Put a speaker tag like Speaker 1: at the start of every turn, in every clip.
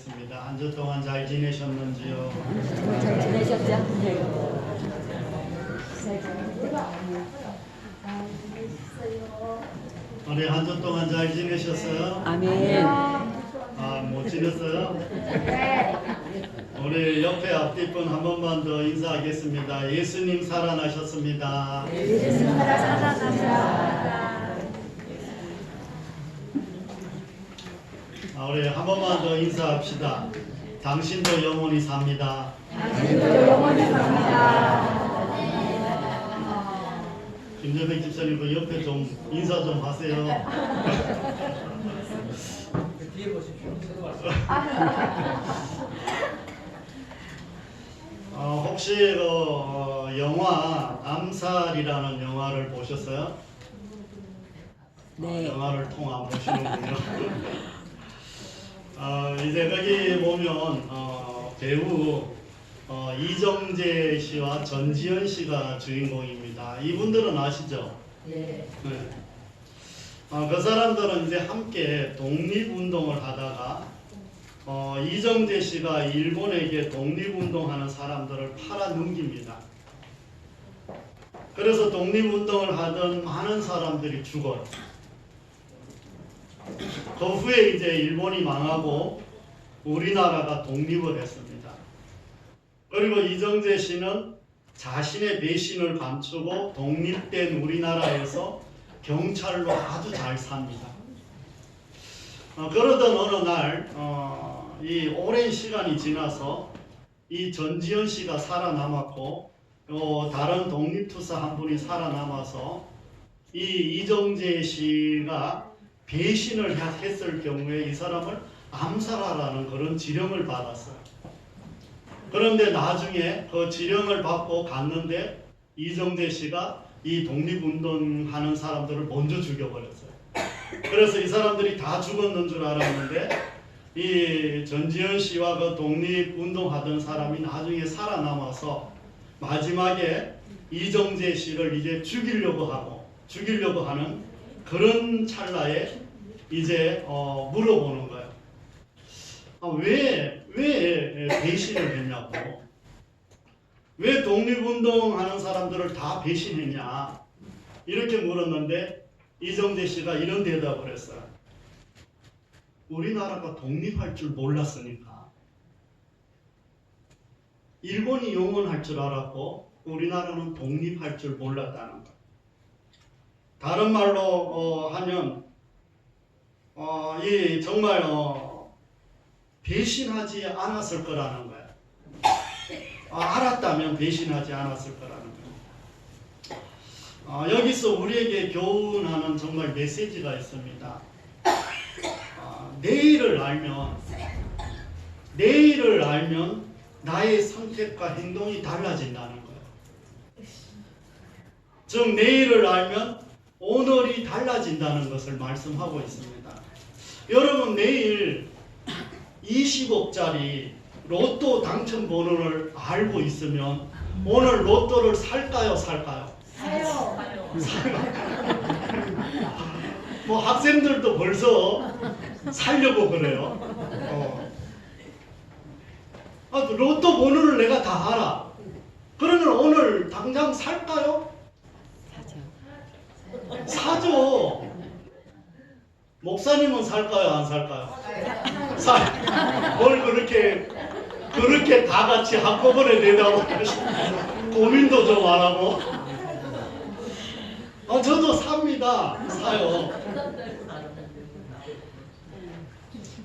Speaker 1: 인사하겠습니다. 한 주 동안 잘 지내셨는지요?
Speaker 2: 잘 지내셨죠?
Speaker 1: 우리 한 주 동안 잘 지내셨어요?
Speaker 2: 아멘.
Speaker 1: 못 지냈어요? 우리 옆에 앞뒷분 한 번만 더 인사하겠습니다. 예수님 살아나셨습니다.
Speaker 2: 예수님 살아나셨습니다.
Speaker 1: 우리 한 번만 더 인사합시다. 당신도 영원히 삽니다.
Speaker 2: 당신도 영원히 삽니다.
Speaker 1: 김재백 집사님 그 옆에 좀 인사 좀 하세요.
Speaker 3: 뒤에 보십시오.
Speaker 1: 혹시 그 영화 암살이라는 영화를 보셨어요?
Speaker 2: 네.
Speaker 1: 영화를 통한 보시는군요. 이제 거기 보면 배우 이정재 씨와 전지현 씨가 주인공입니다. 이분들은 아시죠?
Speaker 2: 네.
Speaker 1: 네. 그 사람들은 이제 함께 독립운동을 하다가 이정재 씨가 일본에게 독립운동하는 사람들을 팔아 넘깁니다. 그래서 독립운동을 하던 많은 사람들이 죽어요. 그 후에 이제 일본이 망하고 우리나라가 독립을 했습니다. 그리고 이정재 씨는 자신의 배신을 감추고 독립된 우리나라에서 경찰로 아주 잘 삽니다. 그러던 어느 날 이 오랜 시간이 지나서 이 전지현 씨가 살아남았고 다른 독립투사 한 분이 살아남아서 이 이정재 씨가 배신을 했을 경우에 이 사람을 암살하라는 그런 지령을 받았어요. 그런데 나중에 그 지령을 받고 갔는데 이정재 씨가 이 독립운동하는 사람들을 먼저 죽여버렸어요. 그래서 이 사람들이 다 죽었는 줄 알았는데 이 전지현 씨와 그 독립운동하던 사람이 나중에 살아남아서 마지막에 이정재 씨를 이제 죽이려고 하는 그런 찰나에 이제 물어보는 거예요. 왜 배신을 했냐고. 왜 독립운동하는 사람들을 다 배신했냐. 이렇게 물었는데 이정재 씨가 이런 대답을 했어요. 우리나라가 독립할 줄 몰랐으니까. 일본이 영원할 줄 알았고 우리나라는 독립할 줄 몰랐다는 것. 다른 말로 하면 이 정말 배신하지 않았을 거라는 거예요. 알았다면 배신하지 않았을 거라는 거예요. 여기서 우리에게 교훈하는 정말 메시지가 있습니다. 내일을 알면 나의 선택과 행동이 달라진다는 거예요. 즉 내일을 알면 오늘이 달라진다는 것을 말씀하고 있습니다. 여러분 내일 20억짜리 로또 당첨 번호를 알고 있으면 오늘 로또를 살까요?
Speaker 2: 사요.
Speaker 1: 뭐 학생들도 벌써 살려고 그래요. 로또 번호를 내가 다 알아. 그러면 오늘 당장 살까요? 사죠. 목사님은 살까요? 안 살까요? 뭘 그렇게 다 같이 한꺼번에 내다보고 고민도 좀 안 하고. 저도 삽니다. 사요.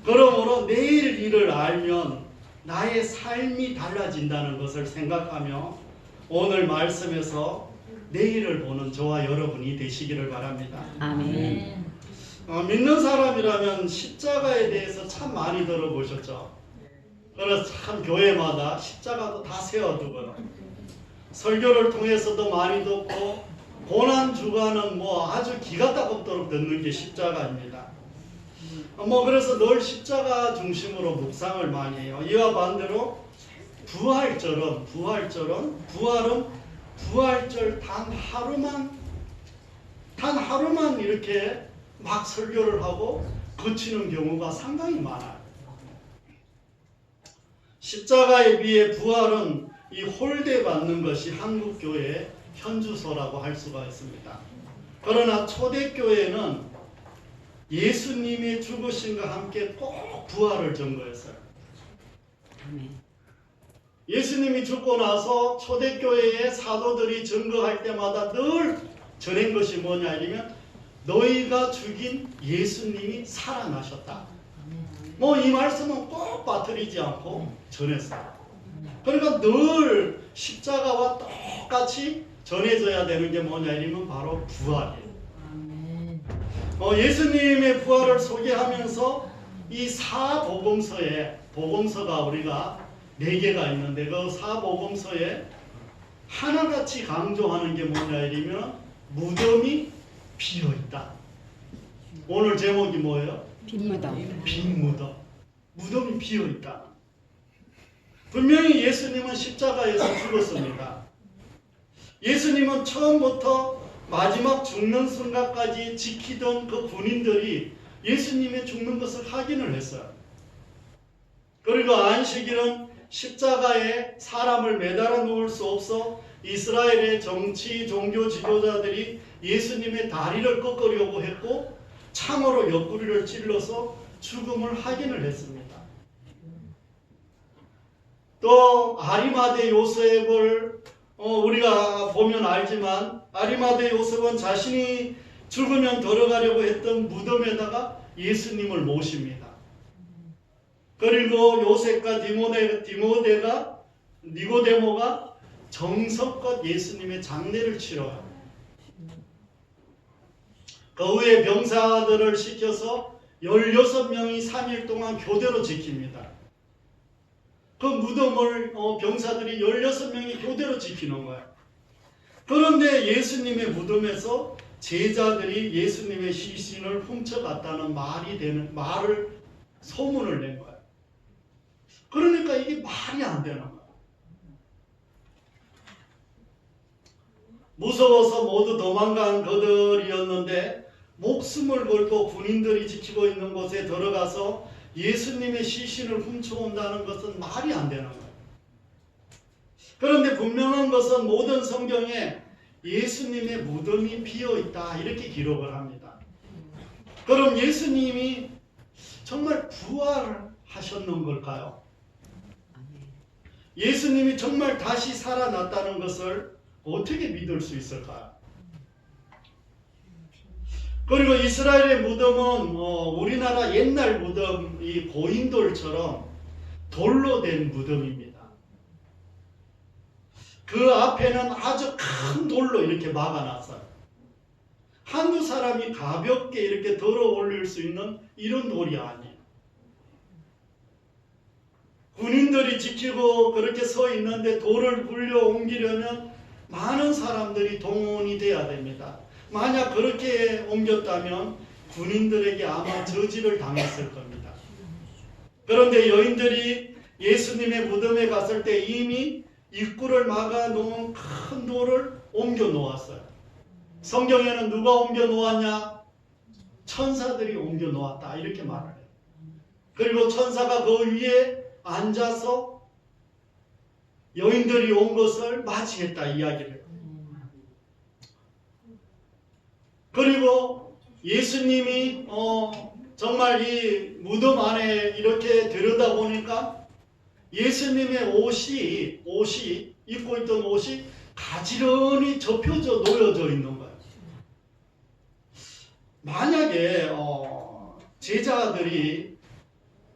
Speaker 1: 그러므로 내일 일을 알면 나의 삶이 달라진다는 것을 생각하며 오늘 말씀에서 내일을 보는 저와 여러분이 되시기를 바랍니다.
Speaker 2: 아멘.
Speaker 1: 믿는 사람이라면 십자가에 대해서 참 많이 들어보셨죠? 그래서 참 교회마다 십자가도 다 세워두고요. 설교를 통해서도 많이 듣고 고난주간은 뭐 아주 기가 따갑도록 듣는 게 십자가입니다. 그래서 늘 십자가 중심으로 묵상을 많이 해요. 이와 반대로 부활절은 부활절 단 하루만 이렇게 막 설교를 하고 거치는 경우가 상당히 많아요. 십자가에 비해 부활은 이 홀대받는 것이 한국교회의 현주소라고 할 수가 있습니다. 그러나 초대교회는 예수님의 죽으심과 함께 꼭 부활을 증거했어요. 예수님이 죽고 나서 초대교회의 사도들이 증거할 때마다 늘 전한 것이 뭐냐 이러면 너희가 죽인 예수님이 살아나셨다. 뭐 이 말씀은 꼭 빠뜨리지 않고 전했어요. 그러니까 늘 십자가와 똑같이 전해져야 되는 게 뭐냐 이러면 바로 부활이에요. 예수님의 부활을 소개하면서 이 사복음서에 복음서가 우리가 4개가 있는데 그 사복음서에 하나같이 강조하는 게 뭐냐 이러면 무덤이 비어있다. 오늘 제목이 뭐예요?
Speaker 2: 빈 무덤.
Speaker 1: 빈 무덤. 무덤이 비어있다. 분명히 예수님은 십자가에서 죽었습니다. 예수님은 처음부터 마지막 죽는 순간까지 지키던 그 군인들이 예수님의 죽는 것을 확인을 했어요. 그리고 안식일은 십자가에 사람을 매달아 놓을 수 없어 이스라엘의 정치, 종교 지도자들이 예수님의 다리를 꺾으려고 했고 창으로 옆구리를 찔러서 죽음을 확인을 했습니다. 또 아리마대 요셉을 우리가 보면 알지만 아리마대 요셉은 자신이 죽으면 들어가려고 했던 무덤에다가 예수님을 모십니다. 그리고 요셉과 니고데모가 정성껏 예수님의 장례를 치러요. 그 후에 병사들을 시켜서 16명이 3일 동안 교대로 지킵니다. 그 무덤을 병사들이 16명이 교대로 지키는 거예요. 그런데 예수님의 무덤에서 제자들이 예수님의 시신을 훔쳐갔다는 소문을 낸 거예요. 그러니까 이게 말이 안 되는 거예요. 무서워서 모두 도망간 그들이었는데 목숨을 걸고 군인들이 지키고 있는 곳에 들어가서 예수님의 시신을 훔쳐온다는 것은 말이 안 되는 거예요. 그런데 분명한 것은 모든 성경에 예수님의 무덤이 비어있다 이렇게 기록을 합니다. 그럼 예수님이 정말 부활하셨는 걸까요? 예수님이 정말 다시 살아났다는 것을 어떻게 믿을 수 있을까요? 그리고 이스라엘의 무덤은 우리나라 옛날 무덤, 이 고인돌처럼 돌로 된 무덤입니다. 그 앞에는 아주 큰 돌로 이렇게 막아놨어요. 한두 사람이 가볍게 이렇게 들어 올릴 수 있는 이런 돌이 아니에요. 군인들이 지키고 그렇게 서 있는데 돌을 굴려 옮기려면 많은 사람들이 동원이 돼야 됩니다. 만약 그렇게 옮겼다면 군인들에게 아마 저지를 당했을 겁니다. 그런데 여인들이 예수님의 무덤에 갔을 때 이미 입구를 막아 놓은 큰 돌을 옮겨 놓았어요. 성경에는 누가 옮겨 놓았냐? 천사들이 옮겨 놓았다 이렇게 말을 해요. 그리고 천사가 그 위에 앉아서 여인들이 온 것을 맞이했다 이야기를 해요. 그리고 예수님이 정말 이 무덤 안에 이렇게 들여다보니까 예수님의 옷이 입고 있던 옷이 가지런히 접혀져 놓여져 있는 거예요. 만약에 제자들이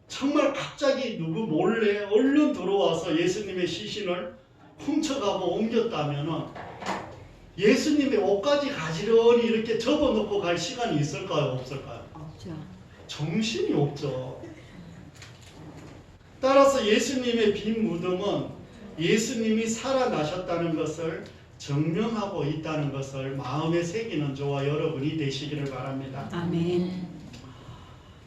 Speaker 1: 정말 갑자기 누구 몰래 얼른 들어와서 예수님의 시신을 훔쳐가고 옮겼다면 예수님의 옷까지 가지런히 이렇게 접어놓고 갈 시간이 있을까요? 없을까요?
Speaker 2: 없죠.
Speaker 1: 정신이 없죠. 따라서 예수님의 빈 무덤은 예수님이 살아나셨다는 것을 증명하고 있다는 것을 마음에 새기는 저와 여러분이 되시기를 바랍니다.
Speaker 2: 아멘.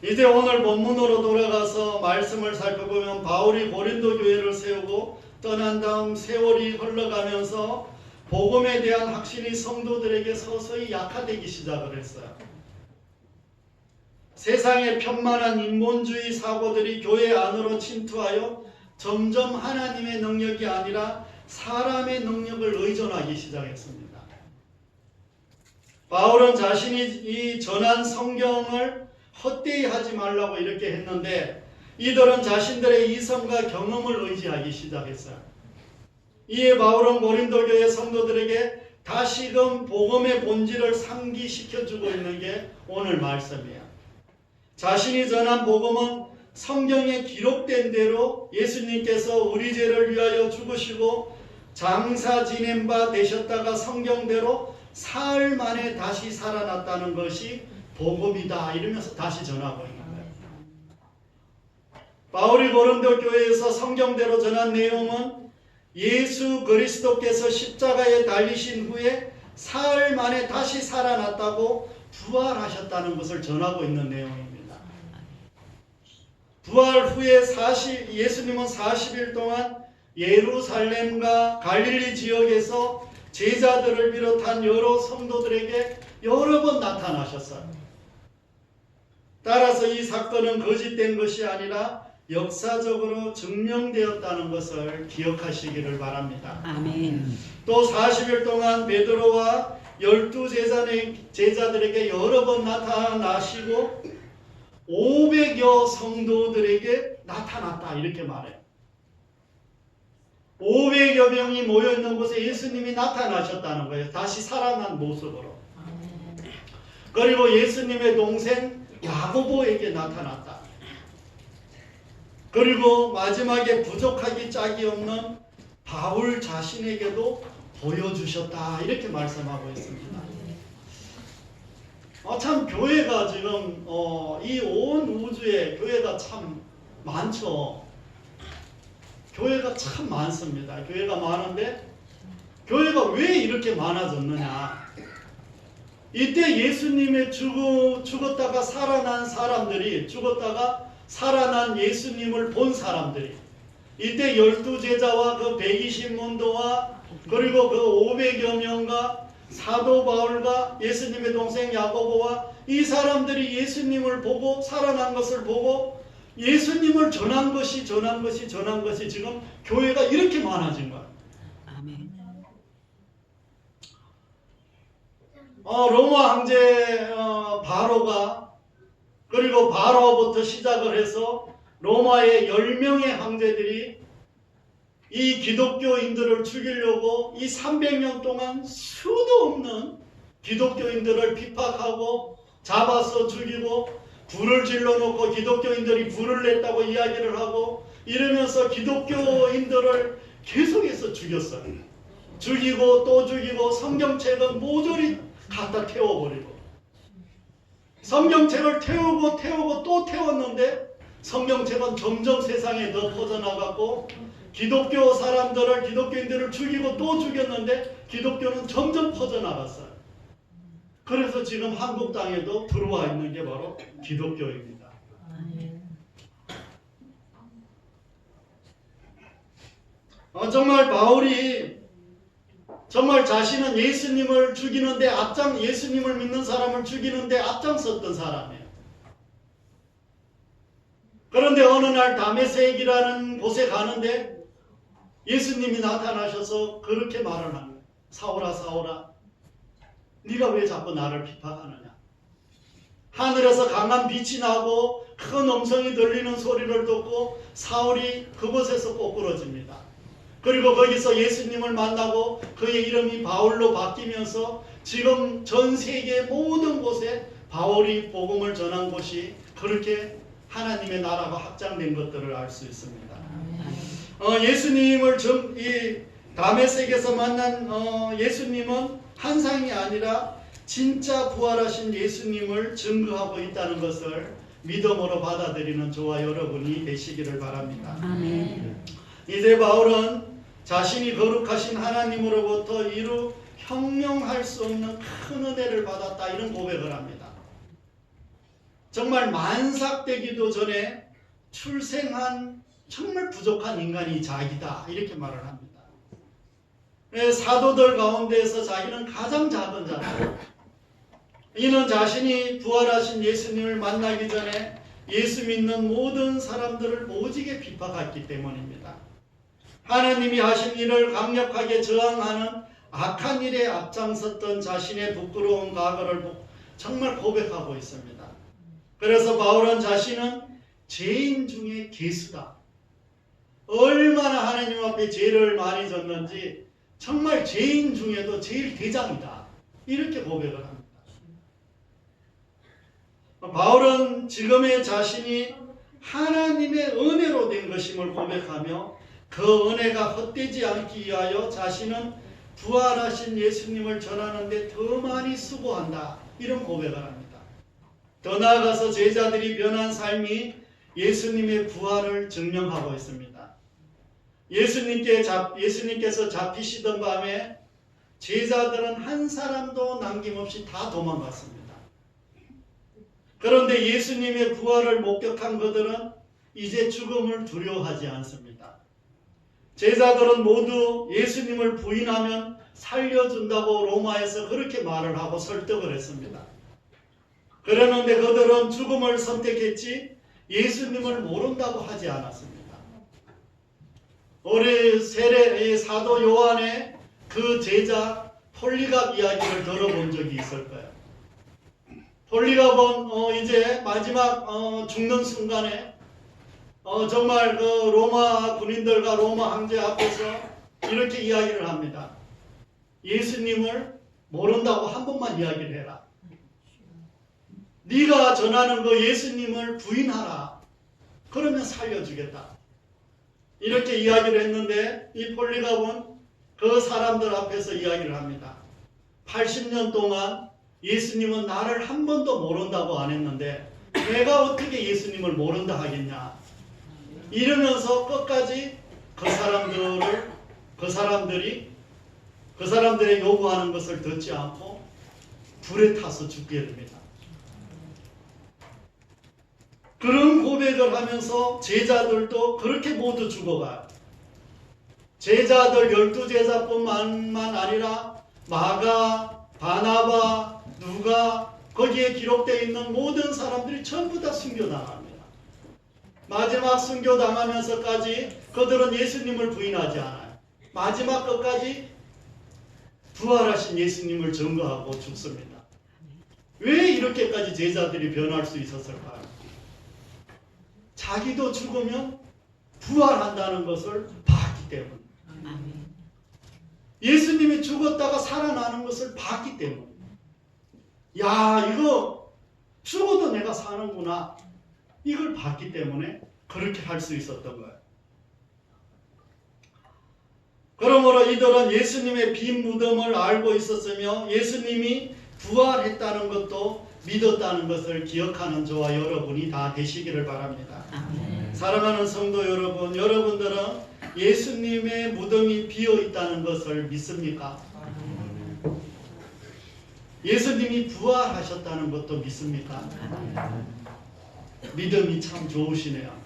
Speaker 1: 이제 오늘 본문으로 돌아가서 말씀을 살펴보면 바울이 고린도 교회를 세우고 떠난 다음 세월이 흘러가면서 복음에 대한 확신이 성도들에게 서서히 약화되기 시작을 했어요. 세상의 편만한 인본주의 사고들이 교회 안으로 침투하여 점점 하나님의 능력이 아니라 사람의 능력을 의존하기 시작했습니다. 바울은 자신이 이 전한 성경을 헛되이 하지 말라고 이렇게 했는데 이들은 자신들의 이성과 경험을 의지하기 시작했어요. 이에 바울은 고린도 교회 성도들에게 다시금 복음의 본질을 상기시켜주고 있는 게 오늘 말씀이에요. 자신이 전한 복음은 성경에 기록된 대로 예수님께서 우리 죄를 위하여 죽으시고 장사 지낸 바 되셨다가 성경대로 사흘 만에 다시 살아났다는 것이 복음이다 이러면서 다시 전하고 있는 거예요. 바울이 고린도 교회에서 성경대로 전한 내용은 예수 그리스도께서 십자가에 달리신 후에 사흘 만에 다시 살아났다고 부활하셨다는 것을 전하고 있는 내용입니다. 부활 후에 예수님은 40일 동안 예루살렘과 갈릴리 지역에서 제자들을 비롯한 여러 성도들에게 여러 번 나타나셨어요. 따라서 이 사건은 거짓된 것이 아니라 역사적으로 증명되었다는 것을 기억하시기를 바랍니다.
Speaker 2: 아멘.
Speaker 1: 또 40일 동안 베드로와 12제자들에게 여러 번 나타나시고 500여 성도들에게 나타났다 이렇게 말해요. 500여 명이 모여있는 곳에 예수님이 나타나셨다는 거예요. 다시 살아난 모습으로. 그리고 예수님의 동생 야고보에게 나타났다. 그리고 마지막에 부족하기 짝이 없는 바울 자신에게도 보여주셨다 이렇게 말씀하고 있습니다. 참 교회가 지금 이 온 우주에 교회가 참 많죠. 교회가 참 많습니다. 교회가 많은데 교회가 왜 이렇게 많아졌느냐. 이때 예수님의 죽었다가 살아난 사람들이 죽었다가 살아난 예수님을 본 사람들이 이때 12제자와 그 120문도와 그리고 그 500여 명과 사도 바울과 예수님의 동생 야고보와 이 사람들이 예수님을 보고 살아난 것을 보고 예수님을 전한 것이 지금 교회가 이렇게 많아진 거예요.
Speaker 2: 아멘.
Speaker 1: 로마 황제 바로가 그리고 바로부터 시작을 해서 로마의 10명의 황제들이 이 기독교인들을 죽이려고 이 300년 동안 수도 없는 기독교인들을 핍박하고 잡아서 죽이고 불을 질러놓고 기독교인들이 불을 냈다고 이야기를 하고 이러면서 기독교인들을 계속해서 죽였어요. 죽이고 또 죽이고 성경책은 모조리 갖다 태워버리고 성경책을 태우고 또 태웠는데 성경책은 점점 세상에 더 퍼져나갔고 기독교인들을 죽이고 또 죽였는데 기독교는 점점 퍼져나갔어요. 그래서 지금 한국 땅에도 들어와 있는 게 바로 기독교입니다. 정말 바울이 정말 자신은 예수님을 죽이는데 예수님을 믿는 사람을 죽이는데 앞장섰던 사람이에요. 그런데 어느 날 다메섹이라는 곳에 가는데 예수님이 나타나셔서 그렇게 말을 하는 거예요. 사울아 사울아 네가 왜 자꾸 나를 핍박하느냐. 하늘에서 강한 빛이 나고 큰 음성이 들리는 소리를 듣고 사울이 그곳에서 꼬꾸러집니다. 그리고 거기서 예수님을 만나고 그의 이름이 바울로 바뀌면서 지금 전 세계 모든 곳에 바울이 복음을 전한 곳이 그렇게 하나님의 나라가 확장된 것들을 알 수 있습니다. 예수님을 이 다메섹에서 만난 예수님은 환상이 아니라 진짜 부활하신 예수님을 증거하고 있다는 것을 믿음으로 받아들이는 저와 여러분이 되시기를 바랍니다.
Speaker 2: 아멘.
Speaker 1: 이제 바울은 자신이 거룩하신 하나님으로부터 이루 형용할 수 없는 큰 은혜를 받았다 이런 고백을 합니다. 정말 만삭되기도 전에 출생한 정말 부족한 인간이 자기다 이렇게 말을 합니다. 사도들 가운데에서 자기는 가장 작은 자다. 이는 자신이 부활하신 예수님을 만나기 전에 예수 믿는 모든 사람들을 오지게 비판했기 때문입니다. 하나님이 하신 일을 강력하게 저항하는 악한 일에 앞장섰던 자신의 부끄러운 과거를 정말 고백하고 있습니다. 그래서 바울은 자신은 죄인 중에 괴수다. 얼마나 하나님 앞에 죄를 많이 졌는지 정말 죄인 중에도 제일 대장이다. 이렇게 고백을 합니다. 바울은 지금의 자신이 하나님의 은혜로 된 것임을 고백하며 그 은혜가 헛되지 않기 위하여 자신은 부활하신 예수님을 전하는데 더 많이 수고한다. 이런 고백을 합니다. 더 나아가서 제자들이 변한 삶이 예수님의 부활을 증명하고 있습니다. 예수님께서 잡히시던 밤에 제자들은 한 사람도 남김없이 다 도망갔습니다. 그런데 예수님의 부활을 목격한 그들은 이제 죽음을 두려워하지 않습니다. 제자들은 모두 예수님을 부인하면 살려준다고 로마에서 그렇게 말을 하고 설득을 했습니다. 그러는데 그들은 죽음을 선택했지 예수님을 모른다고 하지 않았습니다. 우리 세례 사도 요한의 그 제자 폴리갑 이야기를 들어본 적이 있을 거예요. 폴리갑은 이제 마지막 죽는 순간에 정말 그 로마 군인들과 로마 황제 앞에서 이렇게 이야기를 합니다. 예수님을 모른다고 한 번만 이야기를 해라. 네가 전하는 그 예수님을 부인하라. 그러면 살려주겠다. 이렇게 이야기를 했는데 이 폴리갑은 그 사람들 앞에서 이야기를 합니다. 80년 동안 예수님은 나를 한 번도 모른다고 안 했는데 내가 어떻게 예수님을 모른다 하겠냐. 이러면서 끝까지 그 사람들의 요구하는 것을 듣지 않고 불에 타서 죽게 됩니다. 그런 고백을 하면서 제자들도 그렇게 모두 죽어가요. 제자들 12제자뿐만 아니라 마가, 바나바, 누가 거기에 기록되어 있는 모든 사람들이 전부 다 순교당합니다. 마지막 순교당하면서까지 그들은 예수님을 부인하지 않아요. 마지막 끝까지 부활하신 예수님을 증거하고 죽습니다. 왜 이렇게까지 제자들이 변할 수 있었을까요? 자기도 죽으면 부활한다는 것을 봤기 때문에. 예수님이 죽었다가 살아나는 것을 봤기 때문에. 야, 이거 죽어도 내가 사는구나. 이걸 봤기 때문에 그렇게 할 수 있었던 거예요. 그러므로 이들은 예수님의 빈 무덤을 알고 있었으며 예수님이 부활했다는 것도 믿었다는 것을 기억하는 저와 여러분이 다 되시기를 바랍니다.
Speaker 2: 아멘.
Speaker 1: 사랑하는 성도 여러분, 여러분들은 예수님의 무덤이 비어 있다는 것을 믿습니까? 예수님이 부활하셨다는 것도 믿습니까? 믿음이 참 좋으시네요.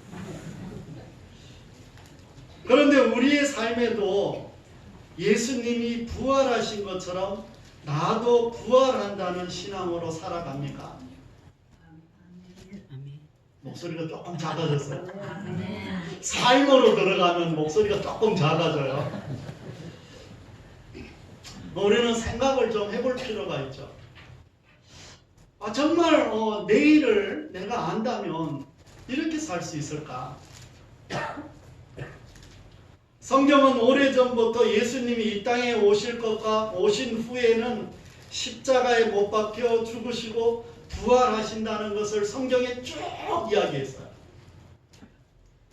Speaker 1: 그런데 우리의 삶에도 예수님이 부활하신 것처럼 나도 부활한다는 신앙으로 살아갑니까? 목소리가 조금 작아졌어요. 삶으로 들어가면 목소리가 조금 작아져요. 우리는 생각을 좀 해볼 필요가 있죠. 정말 내일을 내가 안다면 이렇게 살 수 있을까? 성경은 오래전부터 예수님이 이 땅에 오실 것과 오신 후에는 십자가에 못 박혀 죽으시고 부활하신다는 것을 성경에 쭉 이야기했어요.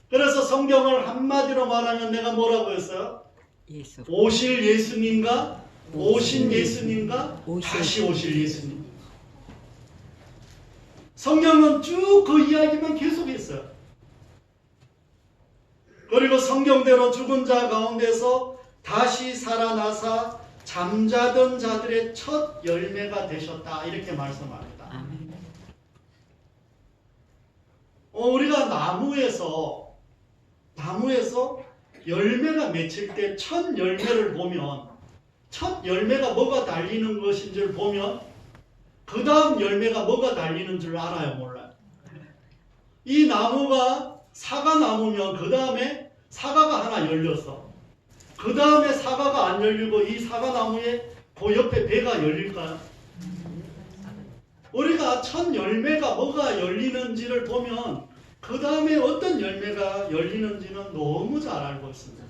Speaker 1: 그래서 성경을 한마디로 말하면 내가 뭐라고 했어요? 오실 예수님과 오신 예수님과 다시 오실 예수님. 성경은 쭉 그 이야기만 계속했어요. 그리고 성경대로 죽은 자 가운데서 다시 살아나사 잠자던 자들의 첫 열매가 되셨다. 이렇게 말씀합니다. 우리가 나무에서 열매가 맺힐 때 첫 열매를 보면 첫 열매가 뭐가 달리는 것인 줄 보면 그 다음 열매가 뭐가 달리는 줄 알아요? 몰라요? 이 나무가 사과나무면 그 다음에 사과가 하나 열렸어. 그 다음에 사과가 안 열리고 이 사과나무에 그 옆에 배가 열릴까요? 우리가 첫 열매가 뭐가 열리는지를 보면 그 다음에 어떤 열매가 열리는지는 너무 잘 알고 있습니다.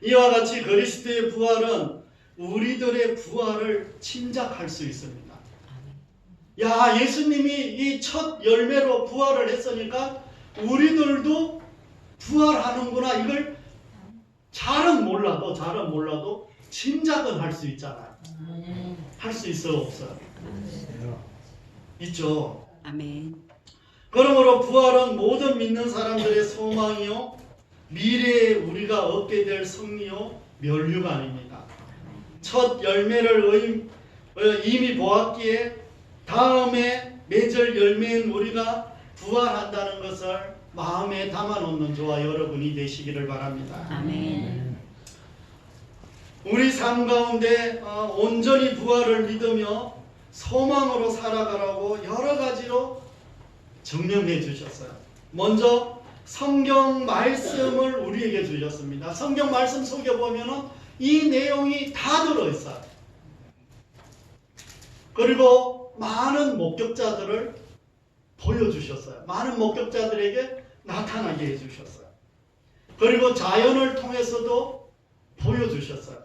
Speaker 1: 이와 같이 그리스도의 부활은 우리들의 부활을 짐작할 수 있습니다. 야, 예수님이 이 첫 열매로 부활을 했으니까 우리들도 부활하는구나. 이걸 잘은 몰라도 짐작은 할 수 있잖아요. 할 수 있어요, 없어요? 있죠.
Speaker 2: 아멘.
Speaker 1: 그러므로 부활은 모든 믿는 사람들의 소망이요, 미래에 우리가 얻게 될 승리요, 면류관입니다. 첫 열매를 이미 보았기에 다음에 맺을 열매인 우리가 부활한다는 것을 마음에 담아놓는 저와 여러분이 되시기를 바랍니다.
Speaker 2: 아멘.
Speaker 1: 우리 삶 가운데 온전히 부활을 믿으며 소망으로 살아가라고 여러 가지로 증명해 주셨어요. 먼저 성경 말씀을 우리에게 주셨습니다. 성경 말씀 속에 보면은 이 내용이 다 들어있어요. 그리고 많은 목격자들을 보여주셨어요. 많은 목격자들에게 나타나게 해주셨어요. 그리고 자연을 통해서도 보여주셨어요.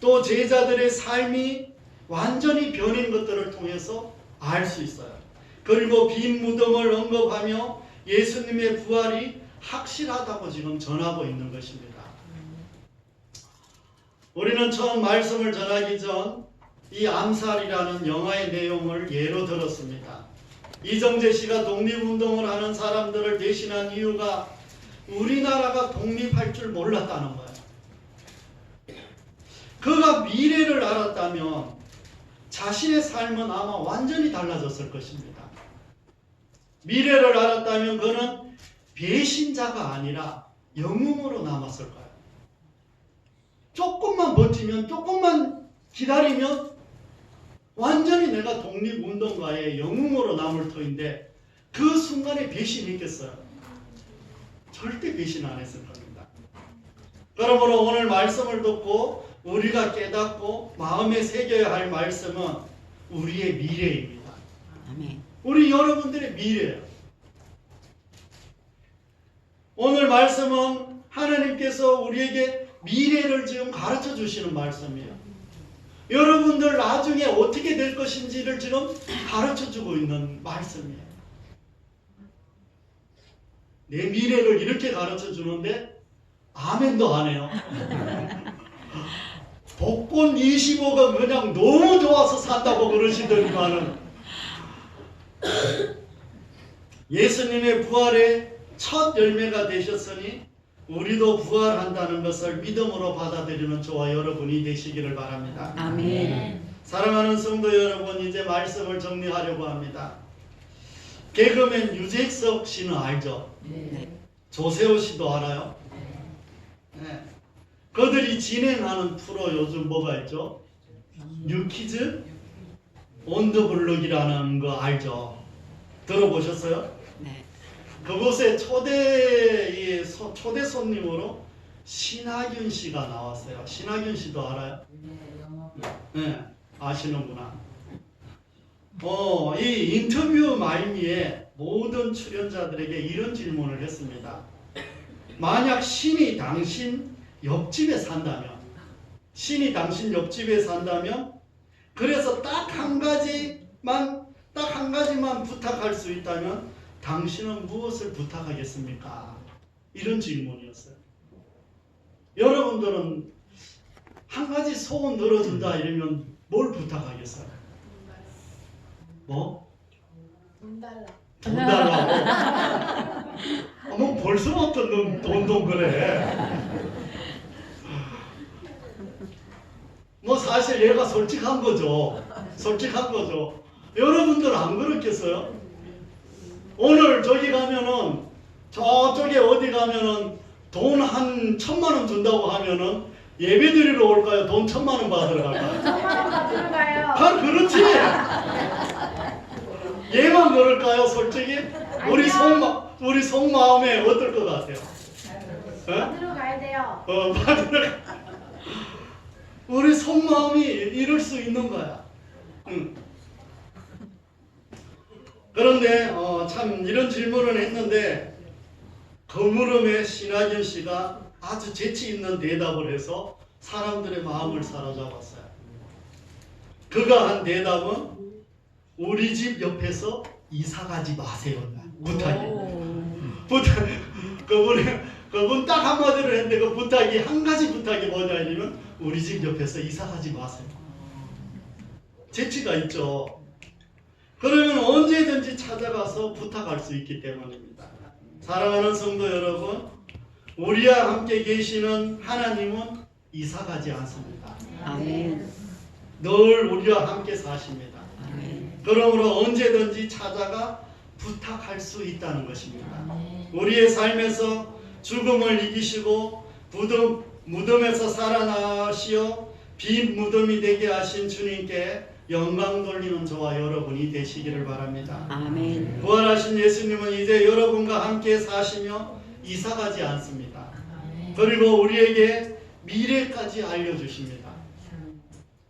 Speaker 1: 또 제자들의 삶이 완전히 변인 것들을 통해서 알 수 있어요. 그리고 빈 무덤을 언급하며 예수님의 부활이 확실하다고 지금 전하고 있는 것입니다. 우리는 처음 말씀을 전하기 전 이 암살이라는 영화의 내용을 예로 들었습니다. 이정재 씨가 독립운동을 하는 사람들을 대신한 이유가 우리나라가 독립할 줄 몰랐다는 거예요. 그가 미래를 알았다면 자신의 삶은 아마 완전히 달라졌을 것입니다. 미래를 알았다면 그는 배신자가 아니라 영웅으로 남았을 거예요. 조금만 버티면, 조금만 기다리면 완전히 내가 독립운동가의 영웅으로 남을 터인데 그 순간에 배신했겠어요? 절대 배신 안 했을 겁니다. 그러므로 오늘 말씀을 듣고 우리가 깨닫고 마음에 새겨야 할 말씀은 우리의 미래입니다.
Speaker 2: 아멘.
Speaker 1: 우리 여러분들의 미래예요. 오늘 말씀은 하나님께서 우리에게 미래를 지금 가르쳐 주시는 말씀이에요. 여러분들 나중에 어떻게 될 것인지를 지금 가르쳐 주고 있는 말씀이에요. 내 미래를 이렇게 가르쳐 주는데 아멘도 안 해요. 복권 20억은 그냥 너무 좋아서 산다고 그러시더니만은 예수님의 부활의 첫 열매가 되셨으니 우리도 부활한다는 것을 믿음으로 받아들이는 저와 여러분이 되시기를 바랍니다.
Speaker 2: 아멘.
Speaker 1: 사랑하는 성도 여러분, 이제 말씀을 정리하려고 합니다. 개그맨 유재석 씨는 알죠?
Speaker 2: 네.
Speaker 1: 조세호 씨도 알아요? 네. 그들이 진행하는 프로 요즘 뭐가 있죠? 뉴키즈 온더블럭이라는 거 알죠? 들어보셨어요?
Speaker 2: 네.
Speaker 1: 그곳에 초대 손님으로 신하균 씨가 나왔어요. 신하균 씨도 알아요? 네, 아시는구나. 이 인터뷰 말미에 모든 출연자들에게 이런 질문을 했습니다. 만약 신이 당신 옆집에 산다면, 그래서 딱 한 가지만 부탁할 수 있다면 당신은 무엇을 부탁하겠습니까? 이런 질문이었어요. 여러분들은 한 가지 소원 들어준다 이러면 뭘 부탁하겠어요? 뭐?
Speaker 4: 돈 달라.
Speaker 1: 돈 달라고? 뭐 벌써부터 돈 그래. 뭐 사실 얘가 솔직한 거죠. 여러분들 안 그렇겠어요? 오늘 저기 가면은 저쪽에 어디 가면은 돈 한 1,000만 원 준다고 하면은 예배 드리러 올까요? 돈 1,000만 원 받으러 갈까요?
Speaker 4: 천만 원 받으러 가요.
Speaker 1: 그렇지. 얘만 그럴까요, 솔직히? 우리 속마음에 어떨 것 같아요?
Speaker 4: 받으러 가야 돼요.
Speaker 1: 받으러 우리 속마음이 이럴 수 있는 거야. 응. 그런데 참 이런 질문을 했는데 그 물음에 신하균 씨가 아주 재치 있는 대답을 해서 사람들의 마음을 사로잡았어요. 그가 한 대답은 우리 집 옆에서 이사 가지 마세요. 부탁. 그분 딱 한마디로 했는데 그 부탁이 한 가지 부탁이 뭐냐면 우리 집 옆에서 이사 가지 마세요. 재치가 있죠. 그러면 언제든지 찾아가서 부탁할 수 있기 때문입니다. 사랑하는 성도 여러분, 우리와 함께 계시는 하나님은 이사 가지 않습니다.
Speaker 2: 아멘.
Speaker 1: 늘 우리와 함께 사십니다.
Speaker 2: 아멘.
Speaker 1: 그러므로 언제든지 찾아가 부탁할 수 있다는 것입니다. 우리의 삶에서 죽음을 이기시고 무덤에서 살아나시어 빈 무덤이 되게 하신 주님께 영광 돌리는 저와 여러분이 되시기를 바랍니다.
Speaker 2: 아멘.
Speaker 1: 부활하신 예수님은 이제 여러분과 함께 사시며 이사가지 않습니다. 그리고 우리에게 미래까지 알려주십니다.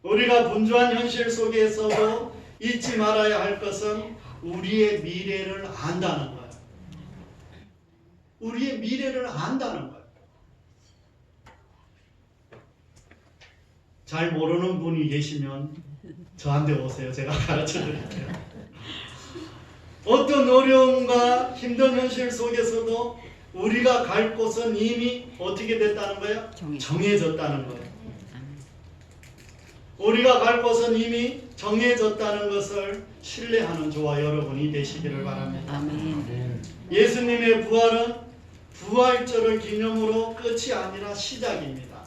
Speaker 1: 우리가 분주한 현실 속에서도 잊지 말아야 할 것은 우리의 미래를 안다는 거예요. 우리의 미래를 안다는 거예요. 잘 모르는 분이 계시면 저한테 오세요. 제가 가르쳐 드릴게요. 어떤 어려움과 힘든 현실 속에서도 우리가 갈 곳은 이미 어떻게 됐다는 거예요? 정해졌다는 거예요. 우리가 갈 곳은 이미 정해졌다는 것을 신뢰하는 저와 여러분이 되시기를 바랍니다.
Speaker 2: 아멘.
Speaker 1: 예수님의 부활은 부활절을 기념으로 끝이 아니라 시작입니다.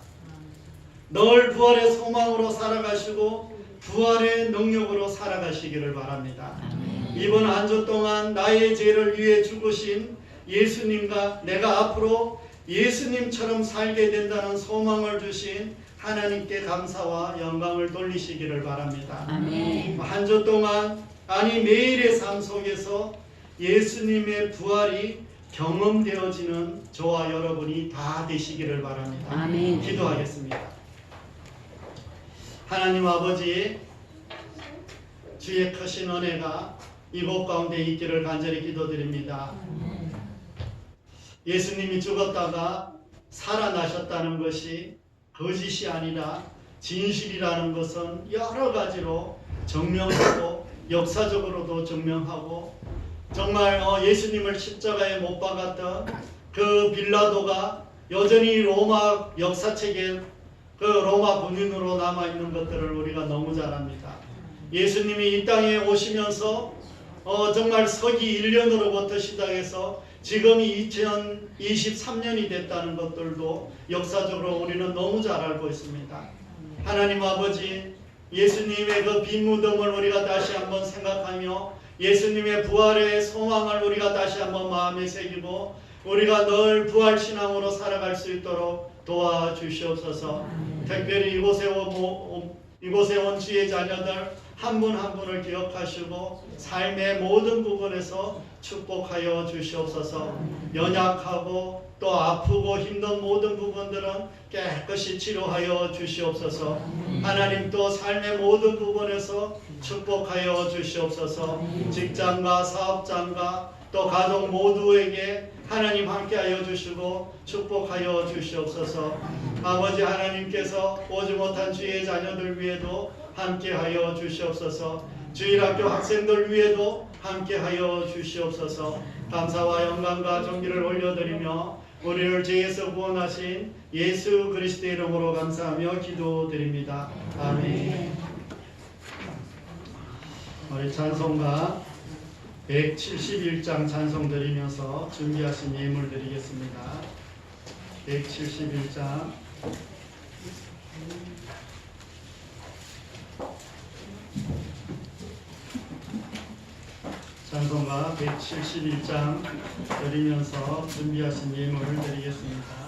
Speaker 1: 늘 부활의 소망으로 살아가시고 부활의 능력으로 살아가시기를 바랍니다. 이번 한 주 동안 나의 죄를 위해 죽으신 예수님과 내가 앞으로 예수님처럼 살게 된다는 소망을 주신 하나님께 감사와 영광을 돌리시기를 바랍니다.
Speaker 2: 아멘.
Speaker 1: 한 주 동안 아니 매일의 삶 속에서 예수님의 부활이 경험되어지는 저와 여러분이 다 되시기를 바랍니다.
Speaker 2: 아멘.
Speaker 1: 기도하겠습니다. 하나님 아버지, 주의 크신 은혜가 이곳 가운데 있기를 간절히 기도드립니다. 예수님이 죽었다가 살아나셨다는 것이 거짓이 아니라 진실이라는 것은 여러 가지로 증명하고 역사적으로도 증명하고 정말 예수님을 십자가에 못 박았던 그 빌라도가 여전히 로마 역사책에 그 로마 군인으로 남아있는 것들을 우리가 너무 잘 압니다. 예수님이 이 땅에 오시면서 정말 서기 1년으로부터 시작해서 지금이 2023년이 됐다는 것들도 역사적으로 우리는 너무 잘 알고 있습니다. 하나님 아버지, 예수님의 그 빈 무덤을 우리가 다시 한번 생각하며 예수님의 부활의 소망을 우리가 다시 한번 마음에 새기고 우리가 늘 부활신앙으로 살아갈 수 있도록 도와주시옵소서. 특별히 이곳에 온 주의 자녀들 한 분 한 분을 기억하시고 삶의 모든 부분에서 축복하여 주시옵소서. 연약하고 또 아프고 힘든 모든 부분들은 깨끗이 치료하여 주시옵소서. 하나님 또 삶의 모든 부분에서 축복하여 주시옵소서. 직장과 사업장과 또 가족 모두에게 하나님 함께하여 주시고 축복하여 주시옵소서. 아버지 하나님께서 오지 못한 주의 자녀들 위에도 함께하여 주시옵소서. 주일학교 학생들 위에도 함께하여 주시옵소서. 감사와 영광과 존귀를 올려드리며 우리를 죄에서 구원하신 예수 그리스도의 이름으로 감사하며 기도드립니다. 아멘. 우리 찬송가 171장 찬송 드리면서 준비하신 예물 드리겠습니다. 171장 찬송가 171장 드리면서 준비하신 예물을 드리겠습니다.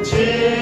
Speaker 1: 제